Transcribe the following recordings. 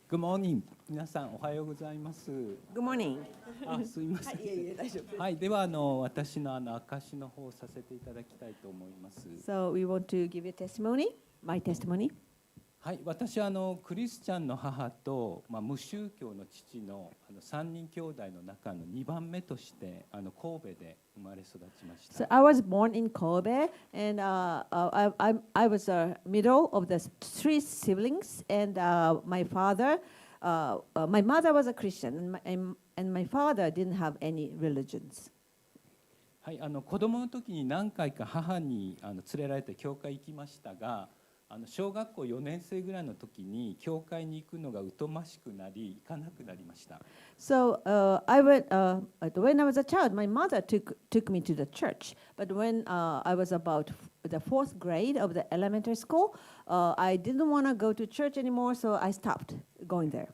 Good morning. 皆さんおはようございます。Good morning. すいません。いえいえ、大丈夫です。はい、では私の証の方をさせていただきたいと思います。So we want to give you testimony, my testimony. はい、私はクリスチャンの母と、無宗教の父の3人兄弟の中の2番目として神戸で生まれ育ちました。So I was born in Kobe, and I was the middle of the three siblings, and my mother was a Christian, and my father didn't have any religions. はい、子供の時に何回か母に連れられて教会行きましたが、小学校4年生ぐらいの時に教会に行くのが疎ましくなり行かなくなりました。So when I was a child, my mother took me to the church. But when I was about the fourth grade of the elementary school, I didn't want to go to church anymore, so I stopped going there.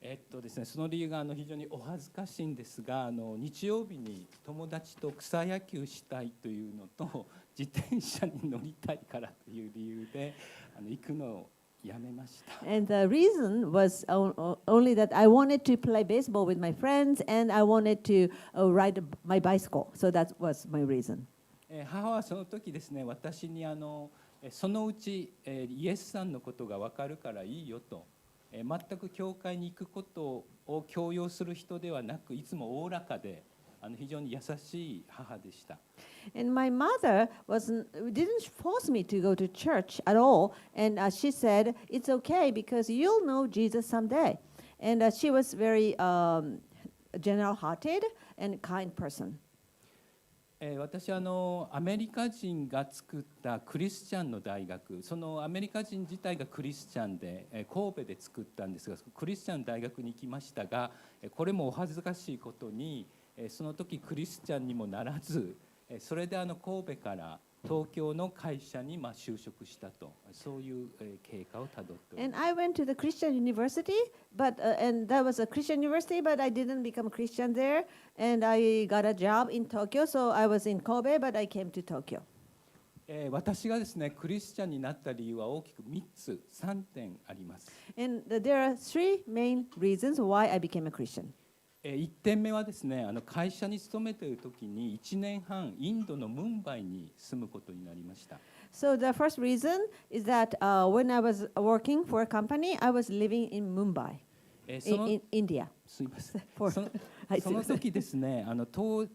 ですね、その理由が非常にお恥ずかしいんですが、日曜日に友達と草野球したいというのと自転車に乗りたいからという理由で行くのをやめました。And the reason was only that I wanted to play baseball with my friends, and I wanted to ride my bicycle. So that was my reason. 母はその時ですね、私にそのうちイエスさんのことが分かるからいいよと。全く教会に行くことを強要する人ではなく、いつもおおらかで非常に優しい母でした。And my mother didn't force me to go to church at all, and she said, "It's okay because you'll know Jesus someday." And she was very general-hearted and kind person. 私はアメリカ人が作ったクリスチャンの大学、そのアメリカ人自体がクリスチャンで神戸で作ったんですが、クリスチャンの大学に行きましたが、これもお恥ずかしいことにその時クリスチャンにもならず、それで神戸から東京の会社に就職したと、そういう経過をたどっております。And I went to the Christian university, and that was a Christian university, but I didn't become a Christian there. And I got a job in Tokyo, so I was in Kobe, but I came to Tokyo. 私がですね、クリスチャンになった理由は大きく3点あります。And there are three main reasons why I became a Christian. 1点目はですね、会社に勤めている時に1年半インドのムンバイに住むことになりました。So the first reason is that when I was working for a company, I was living in Mumbai, in India. すいません。その時ですね、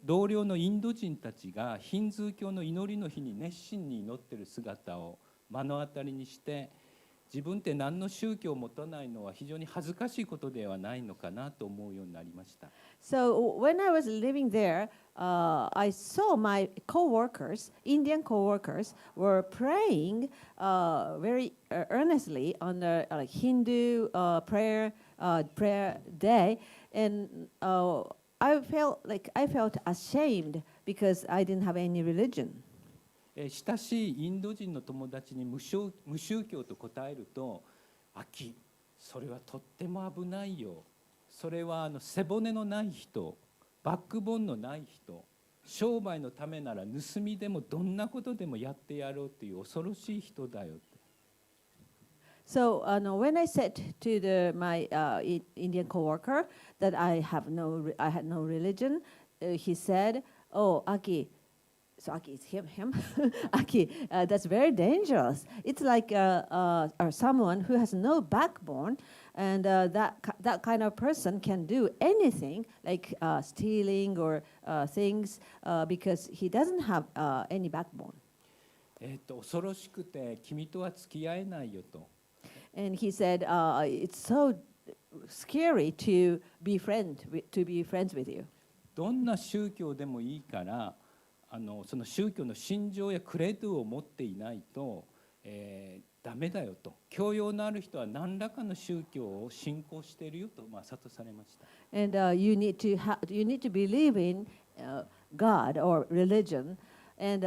同僚のインド人たちがヒンズー教の祈りの日に熱心に祈っている姿を目の当たりにして、自分って何の宗教を持たないのは非常に恥ずかしいことではないのかなと思うようになりました。So when I was living there, I saw my coworkers, Indian coworkers, were praying very earnestly on the Hindu prayer day, and I felt ashamed because I didn't have any religion. 親しいインド人の友達に無宗教と答えると、秋、それはとっても危ないよ。それは背骨のない人、バックボーンのない人、商売のためなら盗みでもどんなことでもやってやろうという恐ろしい人だよ。So when I said to my Indian coworker that I had no religion, he said, "Oh, Aki." So Aki is him. Aki, that's very dangerous. It's like someone who has no backbone, and that kind of person can do anything, like stealing or things, because he doesn't have any backbone. 恐ろしくて君とは付き合えないよと。And he said, "It's so scary to be friends with you." どんな宗教でもいいから。その宗教の信条やクレードを持っていないと、ダメだよと。教養のある人は何らかの宗教を信仰しているよと諭されました。And you need to believe in God or religion, and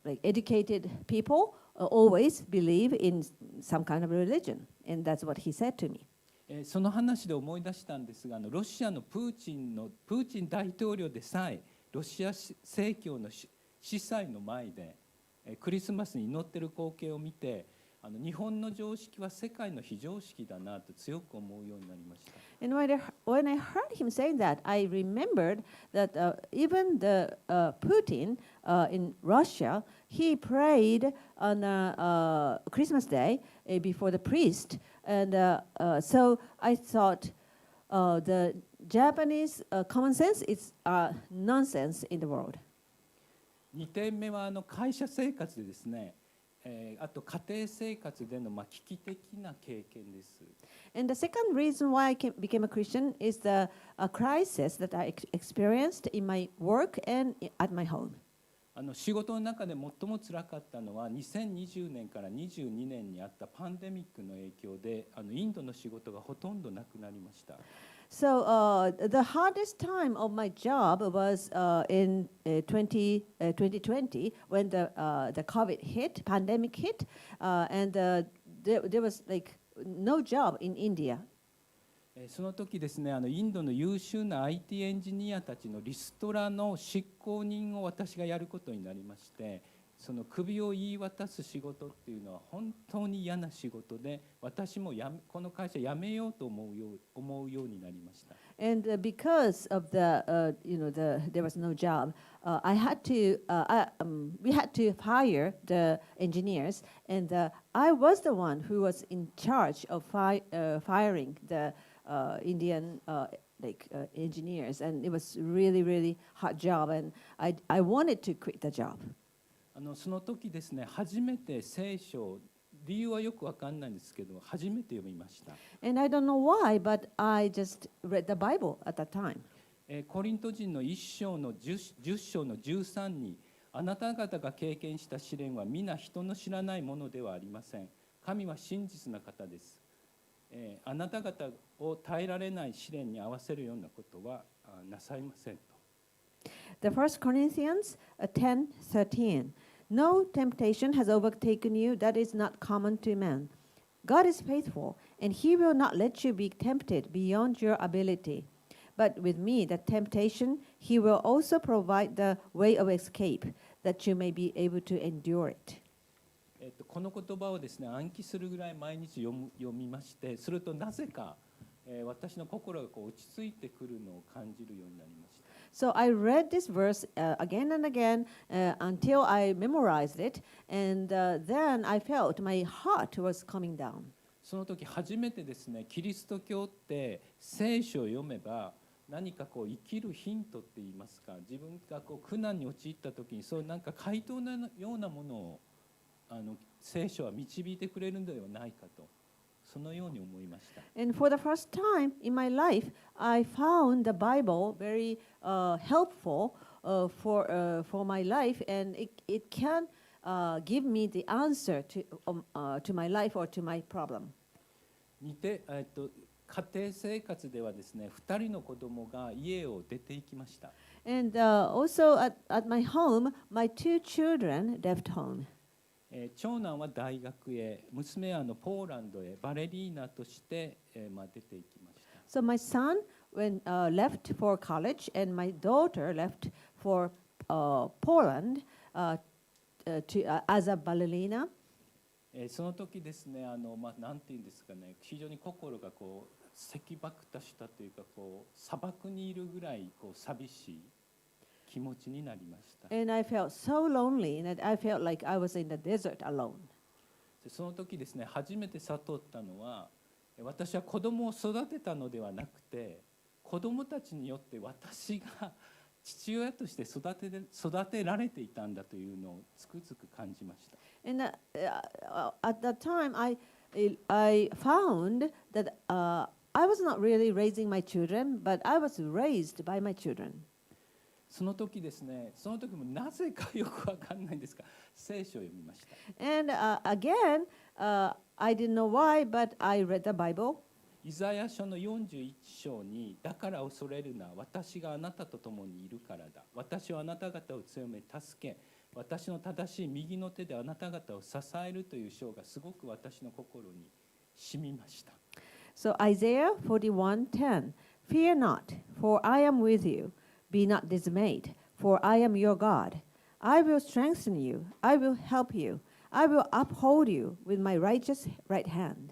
like educated people always believe in some kind of religion, and that's what he said to me. その話で思い出したんですが、ロシアのプーチン大統領でさえロシア正教の司祭の前でクリスマスに祈っている光景を見て、日本の常識は世界の非常識だなと強く思うようになりました。And when I heard him saying that, I remembered that even the Putin in Russia, he prayed on Christmas Day before the priest, and so I thought the Japanese common sense is nonsense in the world. 2点目は会社生活でですね、あと家庭生活での危機的な経験です。And the second reason why I became a Christian is the crisis that I experienced in my work and at my home. 仕事の中で最も辛かったのは2020年から22年にあったパンデミックの影響でインドの仕事がほとんどなくなりました。So the hardest time of my job was in 2020 when the COVID hit, pandemic hit, and there was like no job in India. その時ですね、インドの優秀な IT エンジニアたちのリストラの執行人を私がやることになりまして、その首を言い渡す仕事っていうのは本当に嫌な仕事で、私もこの会社辞めようと思うようになりました。And because of there was no job, we had to fire the engineers, and I was the one who was in charge of firing the Indian engineers, and it was really, really hard job, and I wanted to quit the job. その時ですね、初めて聖書、理由はよくわかんないんですけど、初めて読みました。And I don't know why, but I just read the Bible at that time. コリント人の1章の 10章の13に、あなた方が経験した試練は皆人の知らないものではありません。神は真実な方です。あなた方を耐えられない試練に合わせるようなことはなさいませんと。The 1 Corinthians 10:13. No temptation has overtaken you that is not common to man. God is faithful, and he will not let you be tempted beyond your ability. But with me, the temptation, he will also provide the way of escape, that you may be able to endure it. この言葉をですね、暗記するぐらい毎日読みまして、するとなぜか、私の心が落ち着いてくるのを感じるようになりました。So I read this verse again and again until I memorized it, and then I felt my heart was coming down. その時初めてですね、キリスト教って聖書を読めば何か生きるヒントって言いますか、自分が苦難に陥った時にそういう回答のようなものを聖書は導いてくれるのではないかと、そのように思いました。And for the first time in my life, I found the Bible very helpful for my life, and it can give me the answer to my life or to my problem. 家庭生活ではですね、2人の子供が家を出て行きました。And also at my home, my 2 children left home. 長男は大学へ、娘はポーランドへバレリーナとして、出て行きました。So my son left for college, and my daughter left for Poland as a ballerina. その時ですね、なんていうんですかね、非常に心が切迫としたというか、砂漠にいるぐらい寂しい気持ちになりました。And I felt so lonely, and I felt like I was in the desert alone. その時ですね、初めて悟ったのは、私は子供を育てたのではなくて、子供たちによって私が父親として育てられていたんだというのをつくづく感じました。And at that time, I found that I was not really raising my children, but I was raised by my children. その時ですね、その時もなぜかよくわかんないんですが、聖書を読みました。And again, I didn't know why, but I read the Bible. イザヤ書の41章に、だから恐れるな、私があなたと共にいるからだ。私はあなた方を強め助け、私の正しい右の手であなた方を支えるという章がすごく私の心に染みました。So Isaiah 41:10, Fear not, for I am with you. Be not dismayed, for I am your God. I will strengthen you. I will help you. I will uphold you with my righteous right hand.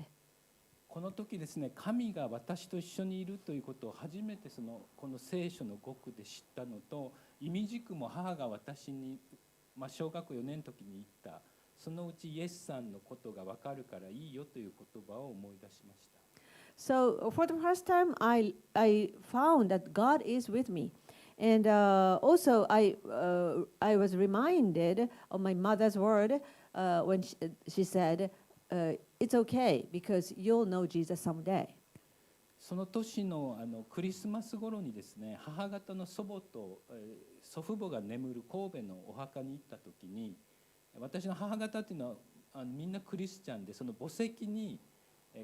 この時ですね、神が私と一緒にいるということを初めてこの聖書の語句で知ったのと、意味軸も母が私に、小学校4年の時に言った、そのうちイエスさんのことが分かるからいいよという言葉を思い出しました。So for the first time, I found that God is with me. And also, I was reminded of my mother's word when she said, it's okay because you'll know Jesus someday. その年のクリスマス頃にですね、母方の祖母と、祖父母が眠る神戸のお墓に行った時に、私の母方っていうのはみんなクリスチャンで、その墓石に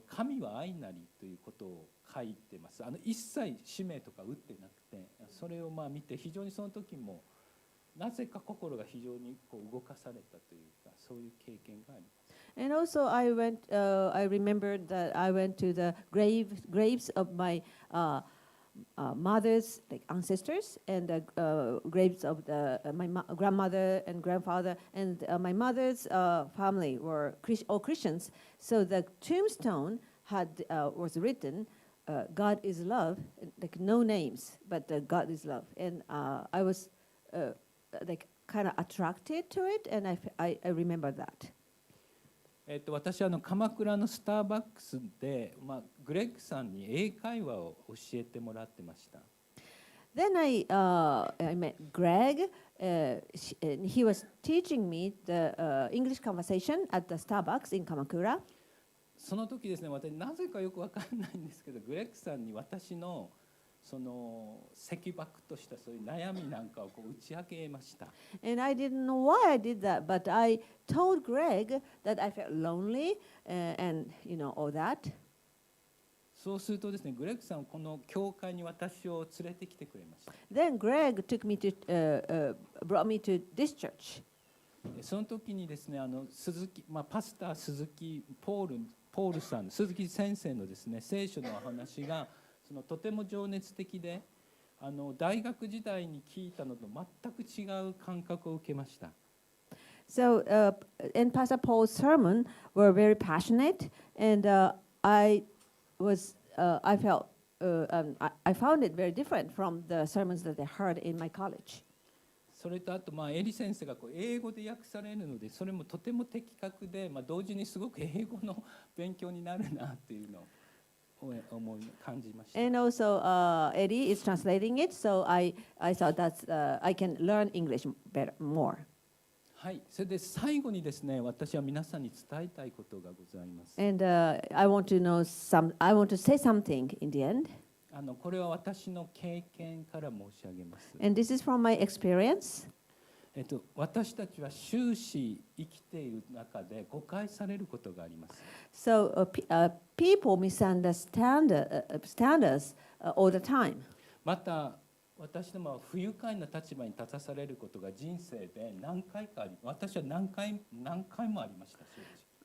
神は愛なりということを書いてます。一切使命とか打ってなくて、それを見て非常にその時もなぜか心が非常に動かされたというか、そういう経験があります。And also, I remembered that I went to the graves of my mother's ancestors and the graves of my grandmother and grandfather, and my mother's family were all Christians. So the tombstone was written, "God is love," no names, but God is love. And I was kind of attracted to it, and I remember that. 私は鎌倉のスターバックスで、グレッグさんに英会話を教えてもらってました。Then I met Greg. He was teaching me the English conversation at the Starbucks in Kamakura. その時ですね、私なぜかよく分からないんですけど、グレッグさんに私のその赤爆としたそういう悩みなんかを打ち明けました。And I didn't know why I did that, but I told Greg that I felt lonely and all that. そうするとですね、グレッグさんはこの教会に私を連れてきてくれました。Then Greg brought me to this church. その時にですね、鈴木、パスター鈴木ポールさん、鈴木先生のですね、聖書のお話がとても情熱的で、大学時代に聞いたのと全く違う感覚を受けました。So, and Pastor Paul's sermon were very passionate, and I found it very different from the sermons that I heard in my college. それとあとエリ先生が英語で訳されるので、それもとても的確で、同時にすごく英語の勉強になるなっていうのを感じました。And also, Eddie is translating it, so I thought that I can learn English more. はい、それで最後にですね、私は皆さんに伝えたいことがございます。And I want to say something in the end. これは私の経験から申し上げます。And this is from my experience. 私たちは終始生きている中で誤解されることがあります。So people misunderstand us all the time. また私どもは不愉快な立場に立たされることが人生で何回かあり、私は何回もありました。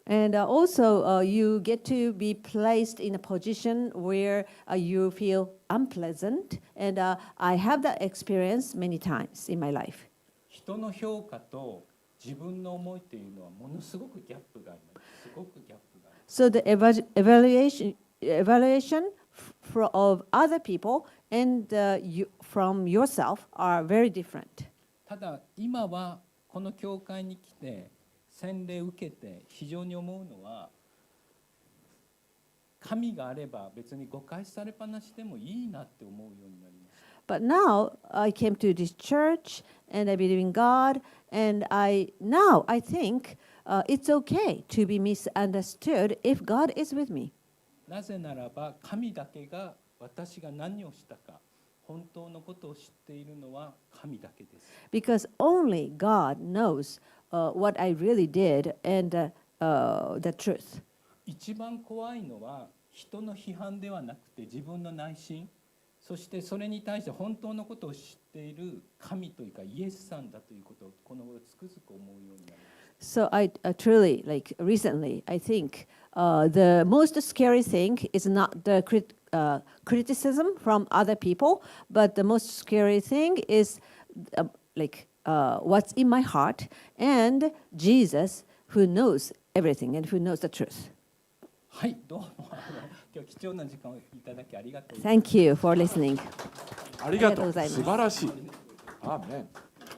And also, you get to be placed in a position where you feel unpleasant. And I have that experience many times in my life. 人の評価と自分の思いというのはものすごくギャップがあります。すごくギャップがあります。So the evaluation of other people and from yourself are very different. ただ今はこの教会に来て洗礼を受けて非常に思うのは、神があれば別に誤解されっぱなしでもいいなって思うようになりました。But now I came to this church and I believe in God, and now I think it's okay to be misunderstood if God is with me. なぜならば神だけが私が何をしたか本当のことを知っているのは神だけです。Because only God knows what I really did and the truth. 一番怖いのは人の批判ではなくて自分の内心、そしてそれに対して本当のことを知っている神というかイエスさんだということをこの頃つくづく思うようになりました。So I truly, recently, I think the most scary thing is not the criticism from other people, but the most scary thing is what's in my heart and Jesus who knows everything and who knows the truth. はい、どうも今日貴重な時間をいただきありがとうございます。Thank you for listening. ありがとう。ありがとうございます素晴らしい。アーメン。